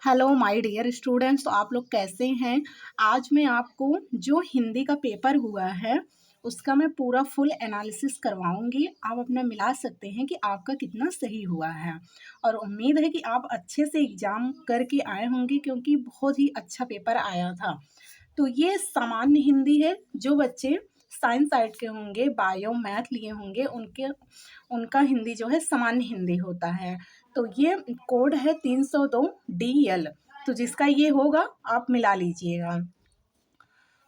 Hello my dear students, तो आप लोग कैसे हैं। आज मैं आपको जो हिंदी का पेपर हुआ है उसका मैं पूरा फुल एनालिसिस करवाऊंगी। आप अपना मिला सकते हैं कि आपका कितना सही हुआ है और उम्मीद है कि आप अच्छे से एग्ज़ाम करके आए होंगे क्योंकि बहुत ही अच्छा पेपर आया था। तो ये सामान्य हिंदी है। जो बच्चे साइंस साइड के होंगे, बायो मैथ लिए होंगे, उनका हिंदी जो है सामान्य हिंदी होता है। तो ये कोड है 302 DL। तो जिसका ये होगा आप मिला लीजिएगा।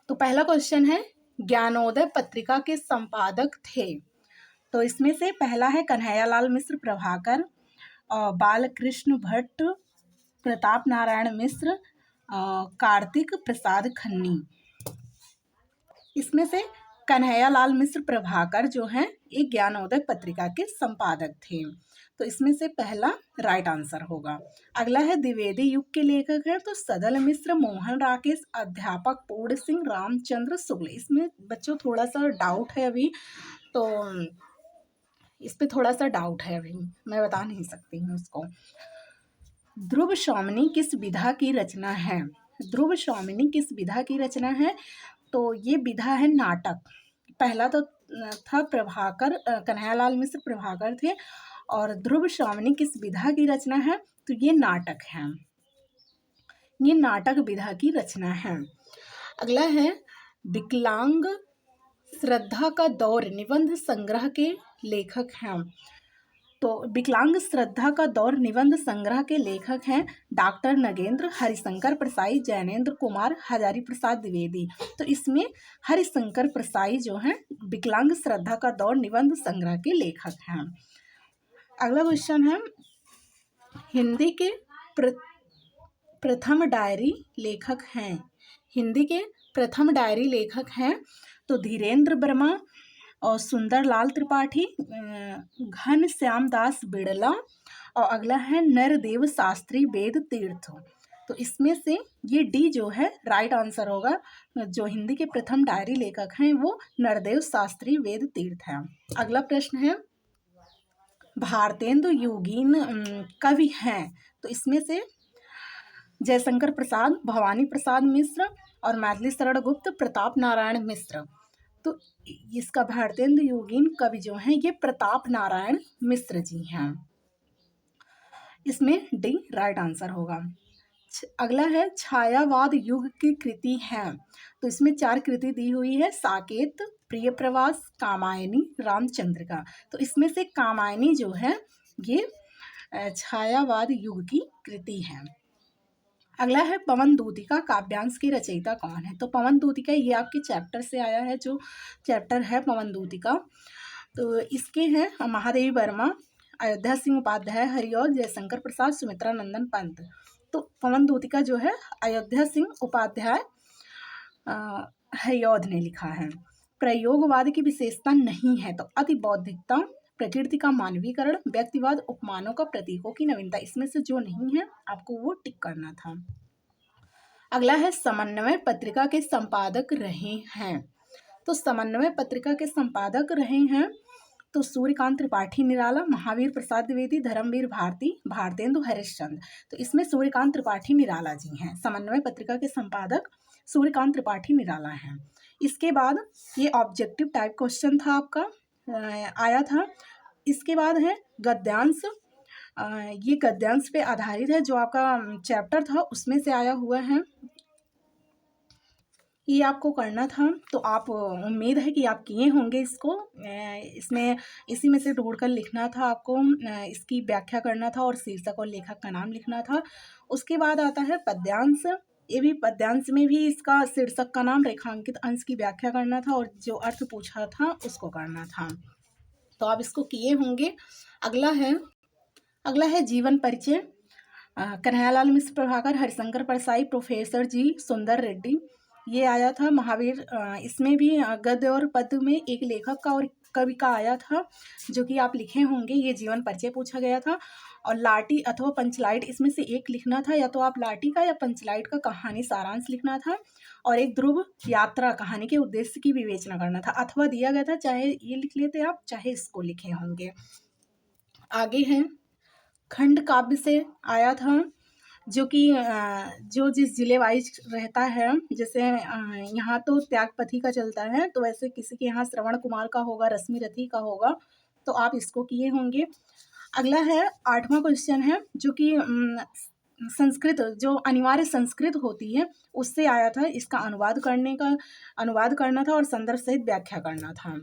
तो पहला क्वेश्चन है, ज्ञानोदय पत्रिका के संपादक थे। तो इसमें से पहला है कन्हैयालाल मिश्र प्रभाकर, बालकृष्ण भट्ट, प्रताप नारायण मिश्र, कार्तिक प्रसाद खन्नी। इसमें से कन्हैयालाल मिश्र प्रभाकर जो हैं ये ज्ञानोदय पत्रिका के संपादक थे। तो इसमें से पहला राइट आंसर होगा। अगला है द्विवेदी युग के लेखक हैं तो सदल मिश्र, मोहन राकेश, अध्यापक पूर्ण सिंह, रामचंद्र शुक्ल। इसमें बच्चों थोड़ा सा डाउट है अभी, तो इस पे थोड़ा सा डाउट है अभी, मैं बता नहीं सकती हूँ उसको। ध्रुव शौमिनी किस विधा की रचना है? ध्रुव शौमिनी किस विधा की रचना है? तो ये विधा है नाटक। पहला तो था प्रभाकर, कन्हैयालाल मिश्र प्रभाकर थे, और ध्रुव शौमिनी किस विधा की रचना है? तो ये नाटक है, ये नाटक विधा की रचना है। अगला है विकलांग श्रद्धा का दौर निबंध संग्रह के लेखक हैं। तो विकलांग श्रद्धा का दौर निबंध संग्रह के लेखक हैं डॉक्टर नगेंद्र, हरिशंकर प्रसाई, जैनेन्द्र कुमार, हजारी प्रसाद द्विवेदी। तो इसमें हरिशंकर प्रसाई जो हैं विकलांग श्रद्धा का दौर निबंध संग्रह के लेखक हैं। अगला क्वेश्चन है, हिंदी के प्रथम डायरी लेखक हैं। हिंदी के प्रथम डायरी लेखक हैं तो धीरेन्द्र वर्मा और सुंदरलाल त्रिपाठी, घन श्याम दास बिड़ला, और अगला है नरदेव शास्त्री वेद तीर्थ। तो इसमें से ये डी जो है राइट आंसर होगा। जो हिंदी के प्रथम डायरी लेखक हैं वो नरदेव शास्त्री वेद तीर्थ हैं। अगला प्रश्न है, भारतेंदु योगीन कवि हैं। तो इसमें से जयशंकर प्रसाद, भवानी प्रसाद मिश्र, और मैथिली शरण गुप्त, प्रताप नारायण मिश्र। तो इसका भारतेंदु योगीन कवि जो हैं ये प्रताप नारायण मिश्र जी हैं। इसमें डी राइट आंसर होगा। अगला है छायावाद युग की कृति है। तो इसमें 4 कृति दी हुई है, साकेत, प्रिय प्रवास, कामायनी, रामचंद्रिका। तो इसमें से कामायनी जो है ये छायावाद युग की कृति है। अगला है पवन दूतिका काव्यांश की रचयिता कौन है? तो पवन दूतिका ये आपके चैप्टर से आया है, जो चैप्टर है पवन दूतिका। तो इसके हैं महादेवी वर्मा, अयोध्या सिंह उपाध्याय हरिऔध, जयशंकर प्रसाद, सुमित्रा नंदन पंत। तो पवन दूतिका जो है अयोध्या सिंह उपाध्याय हरिऔध ने लिखा है। प्रयोगवाद की विशेषता नहीं है तो अति बौद्धिकता, प्रकृति का मानवीकरण, व्यक्तिवाद, उपमानों का प्रतीकों की नवीनता। इसमें से जो नहीं है आपको वो टिक करना था। अगला है समन्वय पत्रिका के संपादक रहे हैं। तो समन्वय पत्रिका के संपादक रहे हैं तो सूर्यकांत त्रिपाठी निराला, महावीर प्रसाद द्विवेदी, धर्मवीर भारती, भारतेंदु हरिश्चंद्र। तो इसमें सूर्यकांत त्रिपाठी निराला जी हैं। समन्वय पत्रिका के संपादक सूर्यकांत त्रिपाठी निराला हैं। इसके बाद ये ऑब्जेक्टिव टाइप क्वेश्चन था आपका, आया था। इसके बाद है गद्यांश। ये गद्यांश पे आधारित है, जो आपका चैप्टर था उसमें से आया हुआ है। ये आपको करना था, तो आप उम्मीद है कि आप किए होंगे इसको। इसमें इसी में से ढूंढकर लिखना था आपको, इसकी व्याख्या करना था और शीर्षक और लेखक का नाम लिखना था। उसके बाद आता है पद्यांश। ये भी पद्यांश में भी इसका शीर्षक का नाम, रेखांकित अंश की व्याख्या करना था और जो अर्थ पूछा था उसको करना था। तो आप इसको किए होंगे। अगला है जीवन परिचय। कन्हैयालाल मिश्र प्रभाकर, हरिशंकर परसाई, प्रोफेसर जी सुंदर रेड्डी। ये आया था महावीर। इसमें भी गद्य और पद्य में एक लेखक का और कवि का आया था, जो कि आप लिखे होंगे। ये जीवन परिचय पूछा गया था। और लाटी अथवा पंचलाइट, इसमें से एक लिखना था, या तो आप लाटी का या पंचलाइट का कहानी सारांश लिखना था। और एक ध्रुव यात्रा कहानी के उद्देश्य की विवेचना करना था, अथवा दिया गया था, चाहे ये लिख लेते आप, चाहे इसको लिखे होंगे। आगे है खंड काव्य से आया था जो कि जो जिस ज़िले वाइज़ रहता है, जैसे यहाँ तो त्यागपथी का चलता है, तो वैसे किसी के यहाँ श्रवण कुमार का होगा, रश्मि रथी का होगा, तो आप इसको किए होंगे। अगला है 8वां क्वेश्चन है जो कि संस्कृत जो अनिवार्य संस्कृत होती है उससे आया था। इसका अनुवाद करना था और संदर्भ सहित व्याख्या करना था।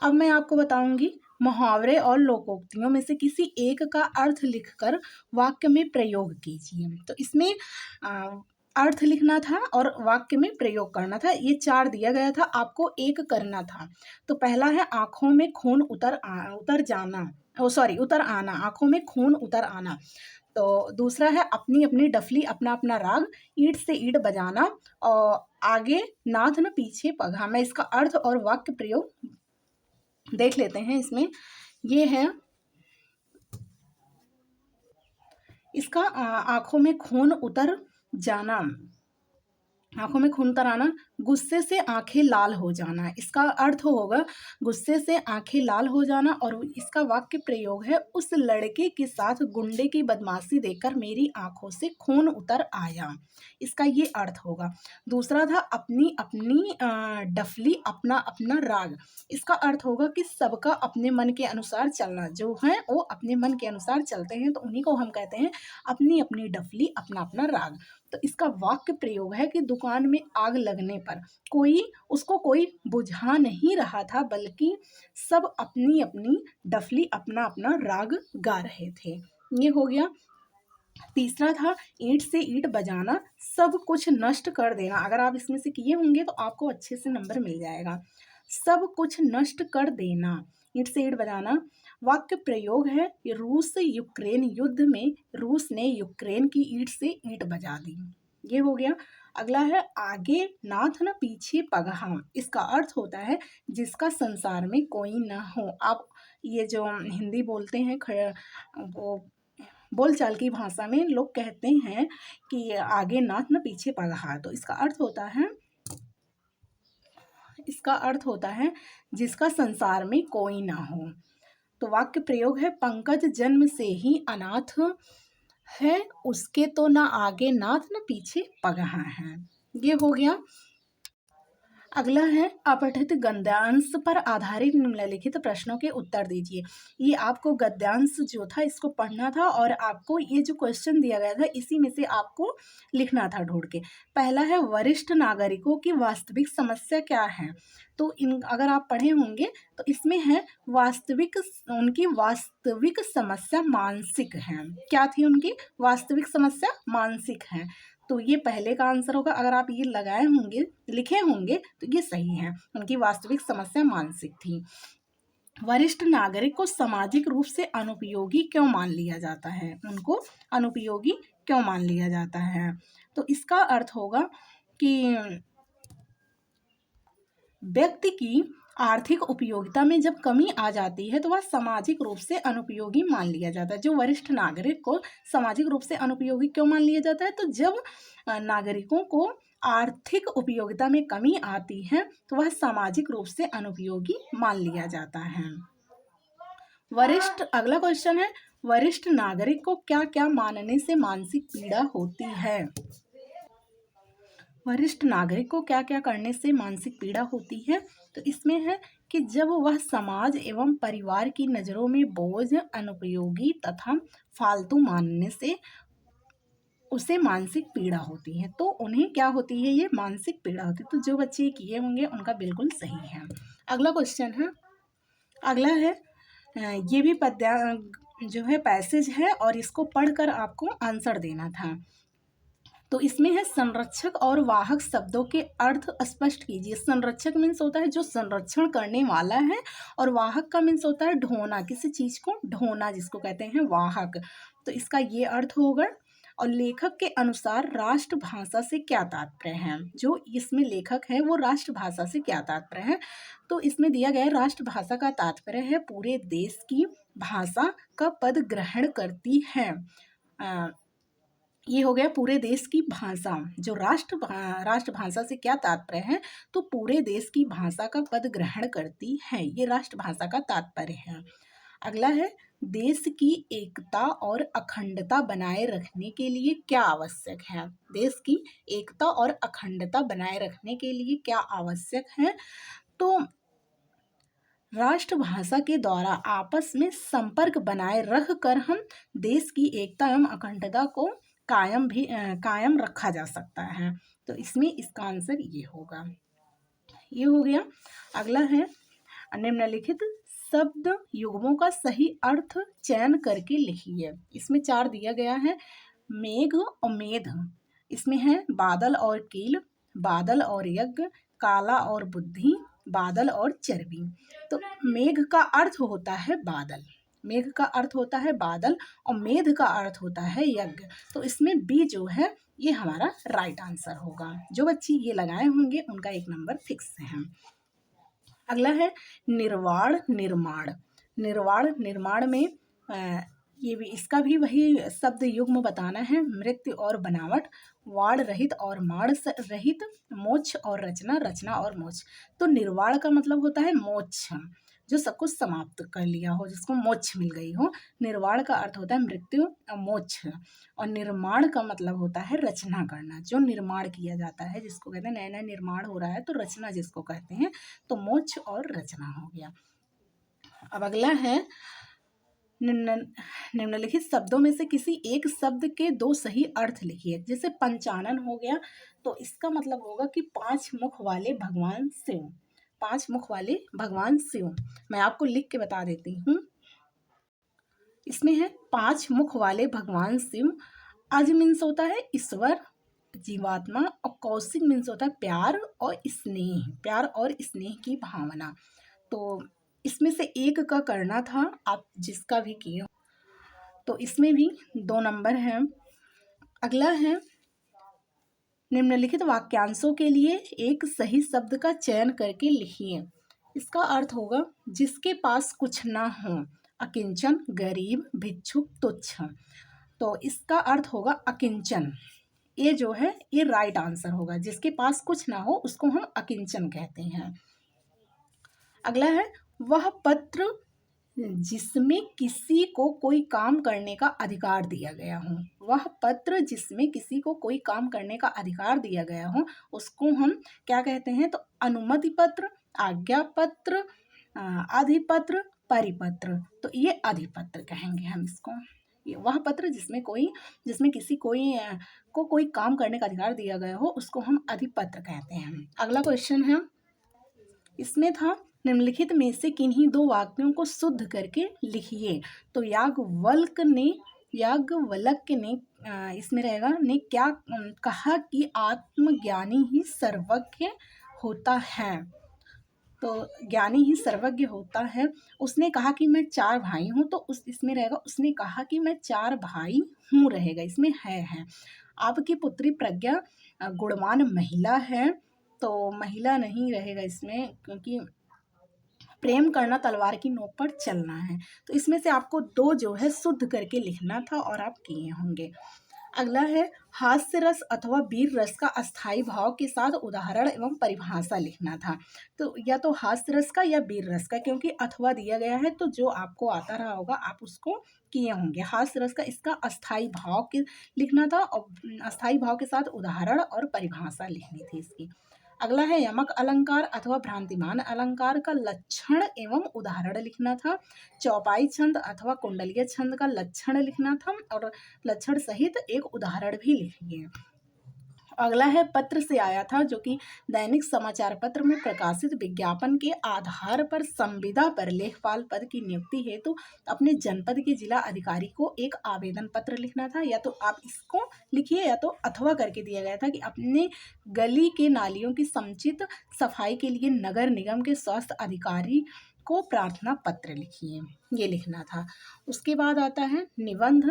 अब मैं आपको बताऊंगी मुहावरे और लोकोक्तियों में से किसी एक का अर्थ लिखकर वाक्य में प्रयोग कीजिए। तो इसमें अर्थ लिखना था और वाक्य में प्रयोग करना था। ये 4 दिया गया था, आपको एक करना था। तो पहला है आंखों में खून उतर जाना, उतर आना, आंखों में खून उतर आना। तो दूसरा है अपनी अपनी डफली अपना अपना राग, ईंट से ईंट बजाना, और आगे नाथ न पीछे पगहा। मैं इसका अर्थ और वाक्य प्रयोग देख लेते हैं। इसमें ये है, इसका आंखों में खून उतर जाना, आंखों में खून उतर आना, गुस्से से आंखें लाल हो जाना। इसका अर्थ होगा गुस्से से आंखें लाल हो जाना, और इसका वाक्य प्रयोग है उस लड़के के साथ गुंडे की बदमाशी देखकर मेरी आंखों से खून उतर आया। इसका ये अर्थ होगा। दूसरा था अपनी अपनी डफली अपना अपना राग। इसका अर्थ होगा कि सबका अपने मन के अनुसार चलना, जो है वो अपने मन के अनुसार चलते हैं तो उन्हीं को हम कहते हैं अपनी अपनी डफली अपना अपना राग। तो इसका वाक्य प्रयोग है कि दुकान में आग लगने पर कोई बुझा नहीं रहा था, बल्कि सब अपनी अपनी डफली अपना अपना राग गा रहे थे। ये हो गया। तीसरा था ईंट से ईंट बजाना, सब कुछ नष्ट कर देना। अगर आप इसमें से किए होंगे तो आपको अच्छे से नंबर मिल जाएगा। सब कुछ नष्ट कर देना, ईंट से ईंट बजाना। वाक्य प्रयोग है रूस यूक्रेन युद्ध में रूस ने यूक्रेन की ईंट से ईंट बजा दी। ये हो गया। अगला है आगे नाथ न पीछे पगहा। इसका अर्थ होता है जिसका संसार में कोई ना हो। आप ये जो हिंदी बोलते हैं वो बोलचाल की भाषा में लोग कहते हैं कि आगे नाथ न पीछे पगहा। तो इसका अर्थ होता है जिसका संसार में कोई ना हो। तो वाक्य प्रयोग है पंकज जन्म से ही अनाथ है, उसके तो ना आगे नाथ न पीछे पगहा है। ये हो गया। अगला है अपठित गद्यांश पर आधारित निम्नलिखित प्रश्नों के उत्तर दीजिए। ये आपको गद्यांश जो था इसको पढ़ना था और आपको ये जो क्वेश्चन दिया गया था इसी में से आपको लिखना था ढूंढ के। पहला है वरिष्ठ नागरिकों की वास्तविक समस्या क्या है। तो अगर आप पढ़े होंगे तो इसमें है उनकी वास्तविक समस्या मानसिक है। क्या थी उनकी वास्तविक समस्या? मानसिक है। तो ये पहले का आंसर होगा। अगर आप ये लगाए होंगे लिखे होंगे तो ये सही है, उनकी वास्तविक समस्या मानसिक थी। वरिष्ठ नागरिक को सामाजिक रूप से अनुपयोगी क्यों मान लिया जाता है? उनको अनुपयोगी क्यों मान लिया जाता है? तो इसका अर्थ होगा कि व्यक्ति की आर्थिक उपयोगिता में जब कमी आ जाती है तो वह सामाजिक रूप से अनुपयोगी मान लिया जाता है। जो वरिष्ठ नागरिक को सामाजिक रूप से अनुपयोगी क्यों मान लिया जाता है? तो जब नागरिकों को आर्थिक उपयोगिता में कमी आती है तो वह सामाजिक रूप से अनुपयोगी मान लिया जाता है। अगला क्वेश्चन है वरिष्ठ नागरिक को क्या क्या मानने से मानसिक पीड़ा होती है? वरिष्ठ नागरिक को क्या क्या करने से मानसिक पीड़ा होती है? तो इसमें है कि जब वह समाज एवं परिवार की नज़रों में बोझ, अनुपयोगी तथा फालतू मानने से उसे मानसिक पीड़ा होती है। तो उन्हें क्या होती है? ये मानसिक पीड़ा होती है। तो जो बच्चे किए होंगे उनका बिल्कुल सही है। अगला है ये भी जो है पैसेज है और इसको पढ़कर आपको आंसर देना था। तो इसमें है संरक्षक और वाहक शब्दों के अर्थ स्पष्ट कीजिए। संरक्षक मीन्स होता है जो संरक्षण करने वाला है, और वाहक का मीन्स होता है ढोना, किसी चीज को ढोना जिसको कहते हैं वाहक। तो इसका ये अर्थ होगा। और लेखक के अनुसार राष्ट्रभाषा से क्या तात्पर्य है? जो इसमें लेखक है वो राष्ट्रभाषा से क्या तात्पर्य है? तो इसमें दिया गया राष्ट्रभाषा का तात्पर्य है पूरे देश की भाषा का पद ग्रहण करती है। ये हो गया पूरे देश की भाषा। जो राष्ट्रभाषा से क्या तात्पर्य है? तो पूरे देश की भाषा का पद ग्रहण करती है, ये राष्ट्रभाषा का तात्पर्य है। अगला है देश की एकता और अखंडता बनाए रखने के लिए क्या आवश्यक है। देश की एकता और अखंडता बनाए रखने के लिए क्या आवश्यक है। तो राष्ट्रभाषा के द्वारा आपस में संपर्क बनाए रख कर हम देश की एकता एवं अखंडता को कायम रखा जा सकता है। तो इसमें इसका आंसर ये होगा। ये हो गया। अगला है निम्नलिखित शब्द युग्मों का सही अर्थ चयन करके लिखिए। इसमें 4 दिया गया है। मेघ और मेध, इसमें है बादल और कील, बादल और यज्ञ, काला और बुद्धि, बादल और चर्बी। तो मेघ का अर्थ होता है बादल, मेघ का अर्थ होता है बादल और मेध का अर्थ होता है यज्ञ। तो इसमें बी जो है ये हमारा राइट आंसर होगा। जो बच्चे ये लगाए होंगे उनका 1 नंबर फिक्स है। अगला है निर्वाण निर्माण। निर्वाण निर्माण में ये भी इसका भी वही शब्द युग्म बताना है। मृत्यु और बनावट, वाण रहित और माण रहित, मोक्ष और रचना, रचना और मोक्ष। तो निर्वाण का मतलब होता है मोक्ष, जो सब कुछ समाप्त कर लिया हो, जिसको मोक्ष मिल गई हो। निर्वाण का अर्थ होता है मृत्यु और मोक्ष। और निर्माण का मतलब होता है रचना करना, जो निर्माण किया जाता है, जिसको कहते हैं नया नया निर्माण हो रहा है, तो रचना जिसको कहते हैं। तो मोक्ष और रचना हो गया। अब अगला है निम्नलिखित शब्दों में से किसी एक शब्द के 2 सही अर्थ लिखिए। जैसे पंचानन हो गया, तो इसका मतलब होगा कि 5 मुख वाले भगवान शिव, 5 मुख वाले भगवान शिव। मैं आपको लिख के बता देती हूँ। इसमें है 5 मुख वाले भगवान शिव। अज मीन्स होता है ईश्वर, जीवात्मा, और कौशिक मीन्स होता है प्यार और स्नेह, प्यार और स्नेह की भावना। तो इसमें से एक का करना था, आप जिसका भी किए। तो इसमें भी 2 नंबर हैं। अगला है निम्नलिखित वाक्यांशों के लिए एक सही शब्द का चयन करके लिखिए। इसका अर्थ होगा जिसके पास कुछ ना हो, अकिंचन, गरीब, भिक्षुक, तुच्छ। तो इसका अर्थ होगा अकिंचन। ये जो है ये राइट आंसर होगा। जिसके पास कुछ ना हो उसको हम अकिंचन कहते हैं। अगला है वह पत्र जिसमें किसी को कोई काम करने का अधिकार दिया गया हो। वह पत्र जिसमें किसी को कोई काम करने का अधिकार दिया गया हो उसको हम क्या कहते हैं। तो अनुमति पत्र, आज्ञा पत्र, अधिपत्र, परिपत्र। तो ये अधिपत्र कहेंगे हम इसको। ये वह पत्र जिसमें किसी को कोई काम करने का अधिकार दिया गया हो उसको हम अधिपत्र कहते हैं। अगला क्वेश्चन है, इसमें था निम्नलिखित में से किन्हीं 2 वाक्यों को शुद्ध करके लिखिए। तो याज्ञवल्क्य ने इसमें रहेगा ने क्या कहा कि आत्मज्ञानी ही सर्वज्ञ होता है। तो ज्ञानी ही सर्वज्ञ होता है। उसने कहा कि मैं 4 भाई हूँ, तो इसमें रहेगा उसने कहा कि मैं 4 भाई हूँ रहेगा। इसमें है आपकी पुत्री प्रज्ञा गुणवान महिला है। तो महिला नहीं रहेगा इसमें, क्योंकि प्रेम करना तलवार की नोक पर चलना है। तो इसमें से आपको 2 जो है शुद्ध करके लिखना था और आप किए होंगे। अगला है हास्य रस अथवा वीर रस का अस्थाई भाव के साथ उदाहरण एवं परिभाषा लिखना था। तो या तो हास्य रस का या वीर रस का, क्योंकि अथवा दिया गया है तो जो आपको आता रहा होगा आप उसको किए होंगे। हास्य रस का इसका अस्थाई भाव के लिखना था और अस्थाई भाव के साथ उदाहरण और परिभाषा लिखनी थी इसकी। अगला है यमक अलंकार अथवा भ्रांतिमान अलंकार का लक्षण एवं उदाहरण लिखना था। चौपाई छंद अथवा कुंडलीय छंद का लक्षण लिखना था और लक्षण सहित एक उदाहरण भी लिखिए। अगला है पत्र से आया था, जो कि दैनिक समाचार पत्र में प्रकाशित विज्ञापन के आधार पर संविदा पर लेखपाल पद की नियुक्ति हेतु अपने जनपद के जिला अधिकारी को एक आवेदन पत्र लिखना था। या तो आप इसको लिखिए या तो अथवा करके दिया गया था कि अपने गली के नालियों की समुचित सफाई के लिए नगर निगम के स्वास्थ्य अधिकारी को प्रार्थना पत्र लिखिए, ये लिखना था। उसके बाद आता है निबंध।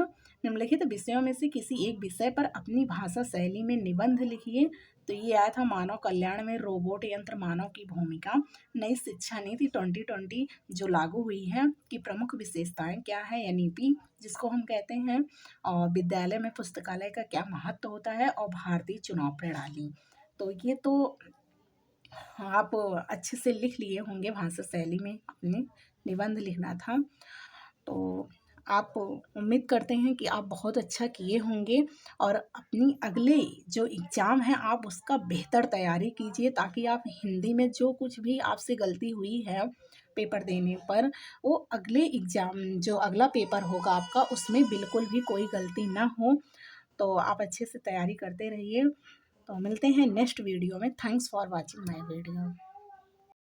निम्नलिखित विषयों में से किसी एक विषय पर अपनी भाषा शैली में निबंध लिखिए। तो ये आया था मानव कल्याण में रोबोट यंत्र मानव की भूमिका। नई शिक्षा नीति 2020 जो लागू हुई है की प्रमुख विशेषताएं क्या है, एनईपी जिसको हम कहते हैं, और विद्यालय में पुस्तकालय का क्या महत्व होता है, और भारतीय चुनाव प्रणाली। तो ये तो आप अच्छे से लिख लिए होंगे। भाषा शैली में अपने निबंध लिखना था। तो आप उम्मीद करते हैं कि आप बहुत अच्छा किए होंगे और अपनी अगले जो एग्ज़ाम है आप उसका बेहतर तैयारी कीजिए, ताकि आप हिंदी में जो कुछ भी आपसे गलती हुई है पेपर देने पर, वो अगले एग्ज़ाम जो अगला पेपर होगा आपका उसमें बिल्कुल भी कोई गलती ना हो। तो आप अच्छे से तैयारी करते रहिए। तो मिलते हैं नेक्स्ट वीडियो में। Thanks for watching my video.